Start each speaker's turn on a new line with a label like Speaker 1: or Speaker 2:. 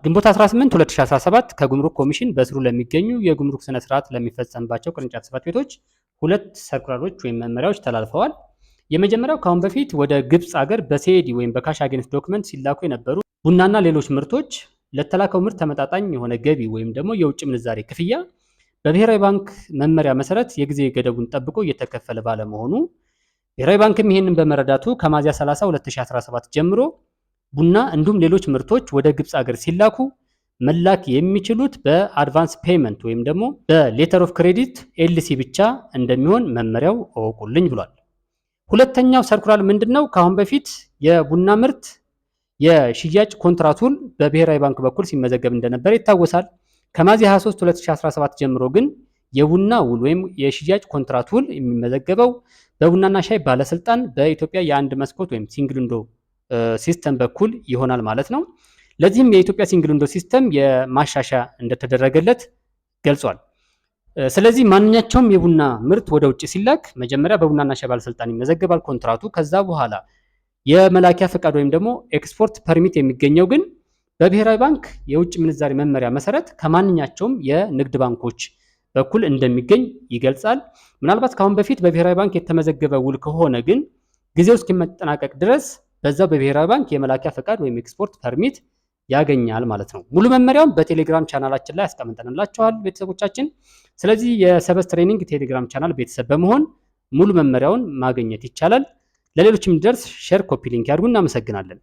Speaker 1: ግንቦት 18 2017 ከጉምሩክ ኮሚሽን በስሩ ለሚገኙ የጉምሩክ ስነ ስርዓት ለሚፈጸምባቸው ቅርንጫፍ ጽሕፈት ቤቶች ሁለት ሰርኩላሮች ወይም መመሪያዎች ተላልፈዋል። የመጀመሪያው ከአሁን በፊት ወደ ግብፅ ሀገር በሲኤዲ ወይም በካሽ አጌንስት ዶክመንት ሲላኩ የነበሩ ቡናና ሌሎች ምርቶች ለተላከው ምርት ተመጣጣኝ የሆነ ገቢ ወይም ደግሞ የውጭ ምንዛሬ ክፍያ በብሔራዊ ባንክ መመሪያ መሰረት የጊዜ ገደቡን ጠብቆ እየተከፈለ ባለመሆኑ ብሔራዊ ባንክም ይህንን በመረዳቱ ከሚያዝያ 30 2017 ጀምሮ ቡና እንዲሁም ሌሎች ምርቶች ወደ ግብፅ ሀገር ሲላኩ መላክ የሚችሉት በአድቫንስ ፔመንት ወይም ደግሞ በሌተር ኦፍ ክሬዲት ኤልሲ ብቻ እንደሚሆን መመሪያው እወቁልኝ ብሏል። ሁለተኛው ሰርኩላር ምንድነው? ከአሁን በፊት የቡና ምርት የሽያጭ ኮንትራት ውል በብሔራዊ ባንክ በኩል ሲመዘገብ እንደነበር ይታወሳል። ከሚያዝያ 23 2017 ጀምሮ ግን የቡና ውል ወይም የሽያጭ ኮንትራት ውል የሚመዘገበው በቡናና ሻይ ባለስልጣን በኢትዮጵያ የአንድ መስኮት ወይም ሲንግል ዊንዶ ሲስተም በኩል ይሆናል ማለት ነው። ለዚህም የኢትዮጵያ ሲንግል ዊንዶ ሲስተም የማሻሻያ እንደተደረገለት ገልጿል። ስለዚህ ማንኛቸውም የቡና ምርት ወደ ውጭ ሲላክ መጀመሪያ በቡናና ሻይ ባለስልጣን ይመዘገባል ኮንትራቱ። ከዛ በኋላ የመላኪያ ፈቃድ ወይም ደግሞ ኤክስፖርት ፐርሚት የሚገኘው ግን በብሔራዊ ባንክ የውጭ ምንዛሬ መመሪያ መሰረት ከማንኛቸውም የንግድ ባንኮች በኩል እንደሚገኝ ይገልጻል። ምናልባት ከአሁን በፊት በብሔራዊ ባንክ የተመዘገበ ውል ከሆነ ግን ጊዜው እስኪመጠናቀቅ ድረስ በዛው በብሔራዊ ባንክ የመላኪያ ፈቃድ ወይም ኤክስፖርት ፐርሚት ያገኛል ማለት ነው። ሙሉ መመሪያውን በቴሌግራም ቻናላችን ላይ አስቀምጠንላችኋል ቤተሰቦቻችን። ስለዚህ የሰበዝ ትሬኒንግ ቴሌግራም ቻናል ቤተሰብ በመሆን ሙሉ መመሪያውን ማግኘት ይቻላል። ለሌሎችም እንዲደርስ ሼር፣ ኮፒ ሊንክ ያድርጉ። እናመሰግናለን።